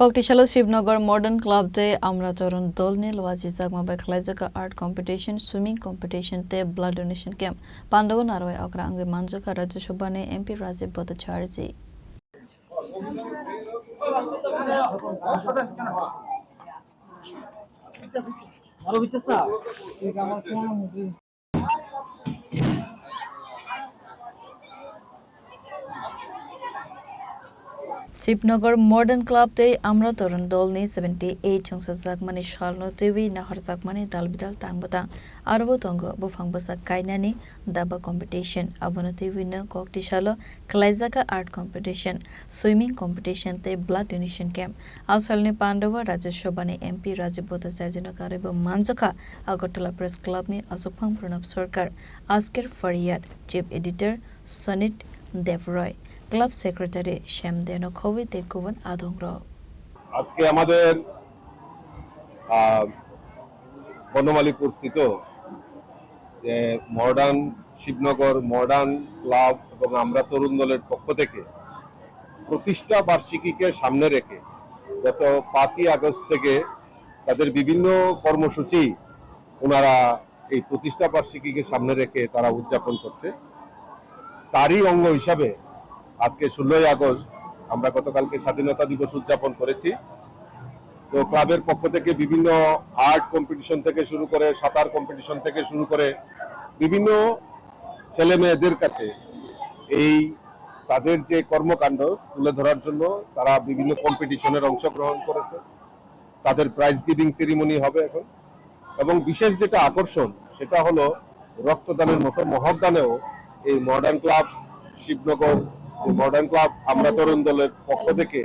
ককটিশাল Shibnagar modern club তে আমরা তরুণ দল নিয়ে লওয়াজি জাগমা বাই খালাইজাকা আর্ট কম্পিটিশন সুইমিং কম্পিটিশন তে ব্লাড ডোনেশন ক্যাম্প পান্ডব নারওয়াই অগ্রা আঙ্গে মানজকা রাজ্যসভা নে MP Rajib Bhattacharya Shibnagar modern club তে আমরা তরুণ দল নি 78 সংসদ জাগমানি শালনো টিভি নাহর জাগমানি দালবিদাল তাংবতা আরবো তঙ্গ বুফাং বসা কাইনানি দাবা কম্পিটিশন আবনো টিভি ন ককটিশালো খালাইজাকা আর্ট কম্পিটিশন সুইমিং কম্পিটিশন তে ব্লাড ডোনেশন ক্যাম্প আসালনি পান্ডবা রাজ্যসভা নে এমপি রাজীব ভট্টাচার্য কারেব মানজকা আগরতলা প্রেস ক্লাব নি আসুকফাং প্রণব সরকার আজকের ফরিয়াদ chief editor Sanit Debroy club secretary শ্যামদেন খবিতে কুবন আদংর আজকে আমাদের বনমালীপুর স্থিত যে মডার্ন শিবনগর মডার্ন ক্লাব এবং আমরা তরুণ দলের পক্ষ থেকে প্রতিষ্ঠা বার্ষিকীকে সামনে রেখে গত 5ই আগস্ট থেকে তাদের বিভিন্ন কর্মসূচি ওনারা এই প্রতিষ্ঠা বার্ষিকীকে সামনে রেখে তারা উদযাপন করছে। তারই অঙ্গ হিসাবে আজকে 16ই আগস্ট আমরা গতকালকে স্বাধীনতা দিবস উদযাপন করেছি। তো ক্লাবের পক্ষ থেকে বিভিন্ন আর্ট কম্পিটিশন থেকে শুরু করে সাঁতার কম্পিটিশন থেকে শুরু করে বিভিন্ন ছেলে মেয়েদের কাছে এই তাদের যে কর্মকাণ্ড তুলে ধরার জন্য তারা বিভিন্ন কম্পিটিশনের অংশগ্রহণ করেছে। তাদের প্রাইজ গিভিং সেরিমনি হবে এখন, এবং বিশেষ যেটা আকর্ষণ সেটা হলো রক্তদানের মতো মহৎদানেও এই modern club Shibnagar modern club আমরা তরুণ দলের পক্ষ থেকে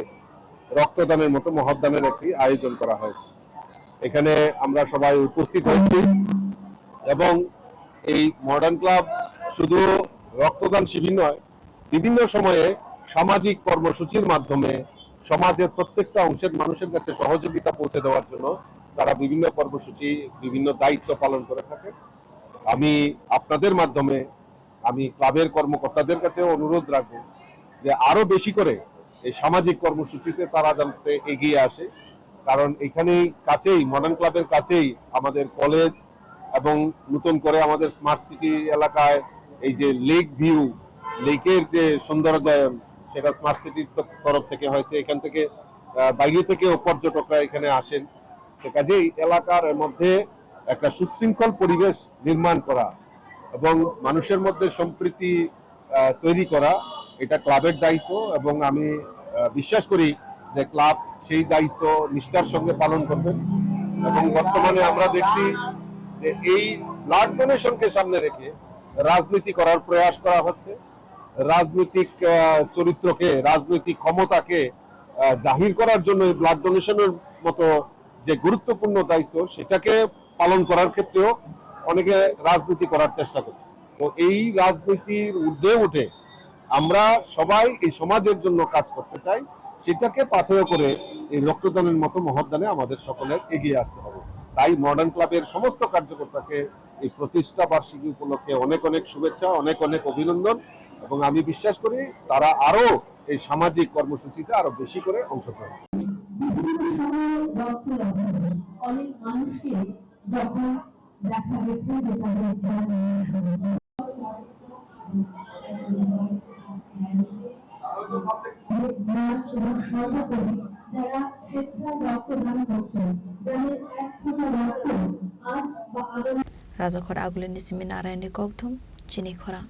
রক্তদানের মতো মহৎদানের একটি আয়োজন করা হয়েছে। এখানে আমরা সবাই উপস্থিত হয়েছি এবং এই মডার্ন ক্লাব শুধু রক্তদান শিবির নয়, বিভিন্ন সময়ে সামাজিক কর্মসূচির মাধ্যমে সমাজের প্রত্যেকটা অংশের মানুষের কাছে সহযোগিতা পৌঁছে দেওয়ার জন্য তারা বিভিন্ন কর্মসূচি বিভিন্ন দায়িত্ব পালন করে থাকে। আমি আপনাদের মাধ্যমে আমি ক্লাবের কর্মকর্তাদের কাছে অনুরোধ রাখবো যে আরো বেশি করে এই সামাজিক কর্মসূচিতে তারা যাতে এগিয়ে আসে, কারণ এখানেই কাছেই মডার্ন ক্লাবের কাছেই আমাদের কলেজ এবং নতুন করে আমাদের স্মার্ট সিটি এলাকায় এই যে লেক ভিউ লেকের যে সৌন্দর্যায়ন সেটা স্মার্ট সিটির তরফ থেকে হয়েছে। এখান থেকে বাইরে থেকেও পর্যটকরা এখানে আসেন। তো কাজেই এলাকার মধ্যে একটা সুশৃঙ্খল পরিবেশ নির্মাণ করা এবং মানুষের মধ্যে সম্প্রীতি তৈরি করা এটা ক্লাবের দায়িত্ব, এবং আমি বিশ্বাস করি যে ক্লাব সেই দায়িত্ব নিষ্ঠার সঙ্গে পালন করবেন। এবং বর্তমানে আমরা দেখছি যে এই ব্লাড ডোনেশনকে সামনে রেখে রাজনীতি করার প্রয়াস করা হচ্ছে। রাজনৈতিক চরিত্রকে রাজনৈতিক ক্ষমতাকে জাহির করার জন্য এই ব্লাড ডোনেশনের মতো যে গুরুত্বপূর্ণ দায়িত্ব সেটাকে পালন করার ক্ষেত্রেও অনেকে রাজনীতি করার চেষ্টা করছে। তো এই রাজনীতির ঊর্ধ্বে উঠে আমরা সবাই এই সমাজের জন্য কাজ করতে চাই, সেটাকে পাথেয় করে এই রক্তদানের মতো মহৎদানে আমাদের সকলের এগিয়ে আসতে হবে। তাই মডার্ন ক্লাবের সমস্ত কার্যকর্তাকে এই প্রতিষ্ঠা বার্ষিকী উপলক্ষে অনেক অনেক শুভেচ্ছা, অনেক অনেক অভিনন্দন, এবং আমি বিশ্বাস করি তারা আরো এই সামাজিক কর্মসূচিতে আরো বেশি করে অংশগ্রহণ অনেক মানুষকে যখন দেখা গেছে যে তাদের যারা স্বেচ্ছায় রক্তদান করছেন, যাদের এক ফোঁটা রক্ত আজ বা আগামী রাজাখরা আগুলের নিসিমি নারায়ণী ককধম চিনি খরা।